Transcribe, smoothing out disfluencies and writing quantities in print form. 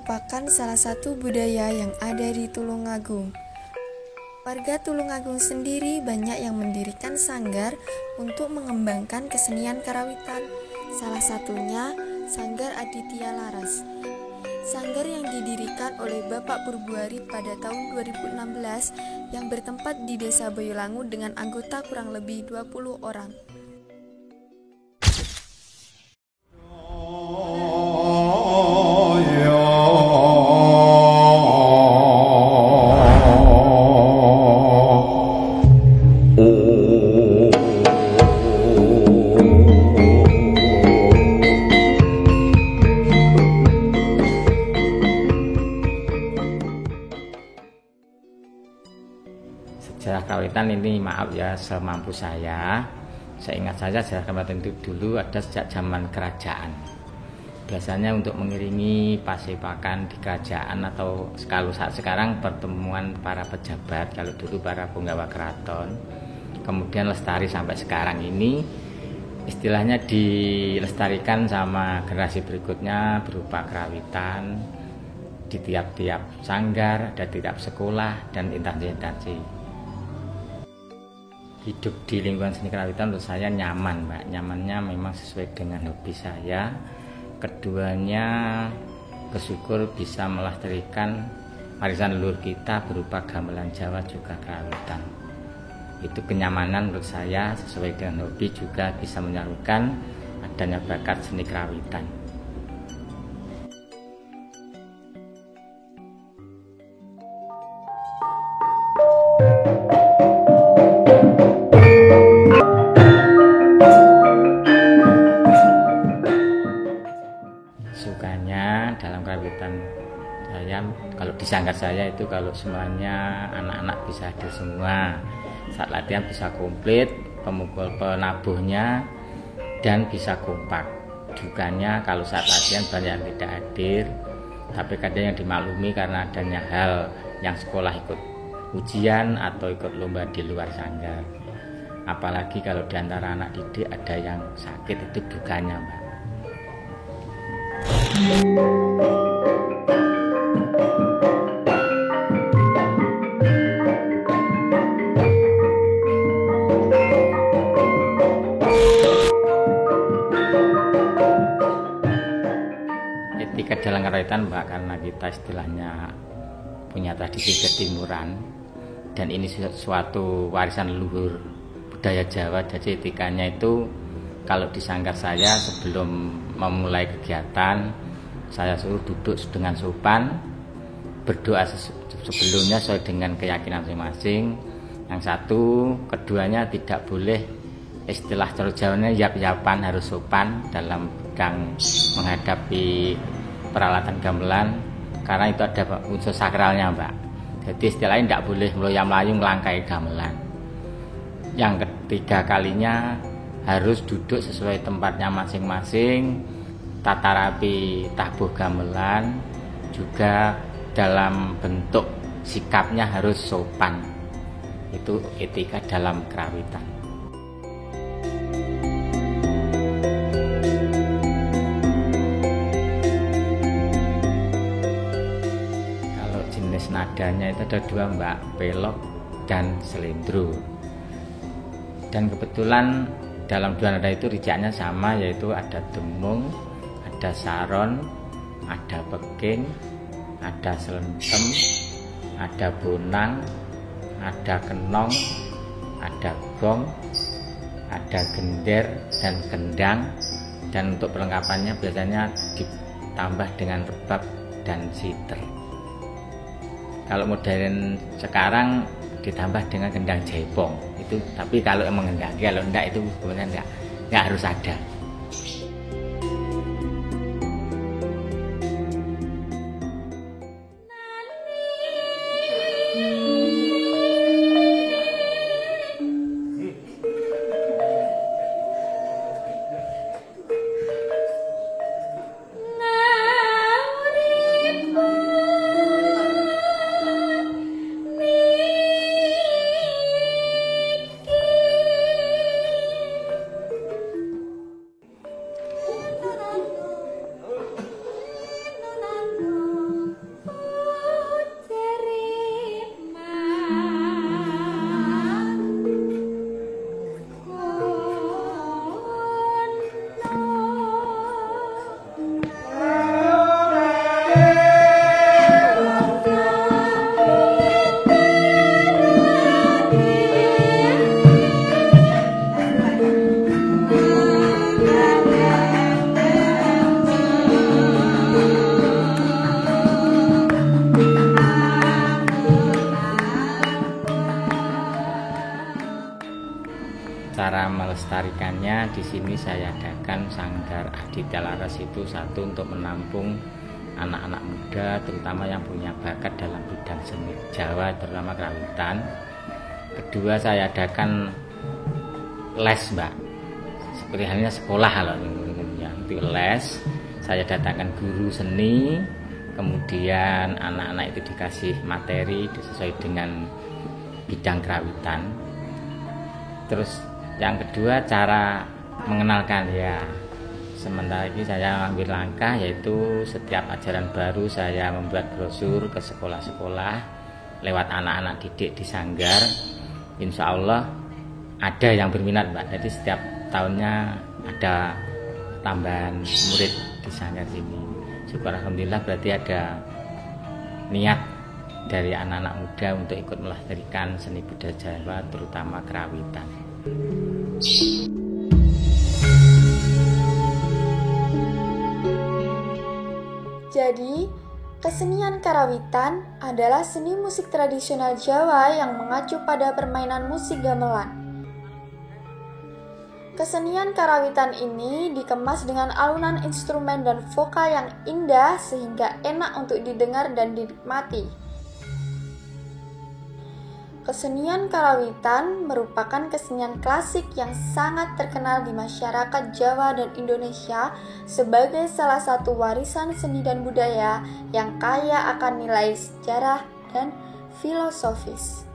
merupakan salah satu budaya yang ada di Tulungagung. Warga Tulungagung sendiri banyak yang mendirikan sanggar untuk mengembangkan kesenian karawitan. Salah satunya Sanggar Aditya Laras. Sanggar yang didirikan oleh Bapak Purbuari pada tahun 2016 yang bertempat di Desa Boyolangu dengan anggota kurang lebih 20 orang. Sejarah karawitan ini maaf ya semampu saya ingat saja sejarah karawitan itu dulu ada sejak zaman kerajaan. Biasanya untuk mengiringi pasepakan di kerajaan atau kalau saat sekarang pertemuan para pejabat, kalau dulu para punggawa keraton. Kemudian lestari sampai sekarang ini istilahnya dilestarikan sama generasi berikutnya berupa karawitan di tiap-tiap sanggar, ada tiap sekolah dan instansi-instansi. Hidup di lingkungan seni karawitan menurut saya nyaman, Mbak. Nyamannya memang sesuai dengan hobi saya. Keduanya bersyukur bisa melestarikan warisan leluhur kita berupa gamelan Jawa juga karawitan. Itu kenyamanan menurut saya sesuai dengan hobi, juga bisa menyalurkan adanya bakat seni karawitan. Sukanya dalam karawitan saya, kalau di sanggar saya itu kalau semuanya anak-anak bisa hadir semua, saat latihan bisa komplit, pemukul penabuhnya dan bisa kompak. Dukanya kalau saat latihan banyak yang tidak hadir, tapi kadang yang dimaklumi karena adanya hal yang sekolah ikut ujian atau ikut lomba di luar sanggar. Apalagi kalau di antara anak didik ada yang sakit, itu dukanya, Mbak. Etika dalam karawitan, Mbak, karena kita istilahnya punya tradisi ketimuran dan ini suatu warisan leluhur budaya Jawa. Jadi etikanya itu kalau di sanggar saya sebelum memulai kegiatan saya suruh duduk dengan sopan, berdoa sebelumnya sesuai dengan keyakinan masing-masing. Yang satu, keduanya tidak boleh istilah cara Jawanya yap-yapan, harus sopan dalam pegang menghadapi peralatan gamelan karena itu ada unsur sakralnya, Mbak. Jadi istilahnya tidak boleh meloyang-melayung melangkai gamelan. Yang ketiga kalinya harus duduk sesuai tempatnya masing-masing. Tata rapi tabuh gamelan juga dalam bentuk sikapnya harus sopan. Itu etika dalam karawitan. Kalau jenis nadanya itu ada dua, Mbak, pelok dan selendro. Dan kebetulan dalam dua nada itu rijaknya sama, yaitu ada demung, ada saron, ada peking, ada selentem, ada bonang, ada kenong, ada gong, ada gender dan gendang. Dan untuk perlengkapannya biasanya ditambah dengan rebab dan siter. Kalau modern sekarang ditambah dengan gendang jaipong itu, tapi kalau emang enggak, kalau enggak itu sebenarnya enggak harus ada. cara melestarikannya, di sini saya adakan Sanggar Aditya Laras itu satu untuk menampung anak-anak muda terutama yang punya bakat dalam bidang seni Jawa terutama kerawitan. Kedua, saya adakan les, Mbak, seperti halnya sekolah kalau umumnya itu les. Saya datangkan guru seni, kemudian anak-anak itu dikasih materi sesuai dengan bidang kerawitan. Terus yang kedua, cara mengenalkan ya. Sementara ini saya ambil langkah yaitu setiap ajaran baru saya membuat brosur ke sekolah-sekolah lewat anak-anak didik di Sanggar. Insya Allah ada yang berminat, Mbak. Jadi setiap tahunnya ada tambahan murid di Sanggar sini. Syukur alhamdulillah, berarti ada niat dari anak-anak muda untuk ikut melestarikan seni budaya Jawa terutama kerawitan. Jadi, kesenian karawitan adalah seni musik tradisional Jawa yang mengacu pada permainan musik gamelan. Kesenian karawitan ini dikemas dengan alunan instrumen dan vokal yang indah sehingga enak untuk didengar dan dinikmati. Kesenian karawitan merupakan kesenian klasik yang sangat terkenal di masyarakat Jawa dan Indonesia sebagai salah satu warisan seni dan budaya yang kaya akan nilai sejarah dan filosofis.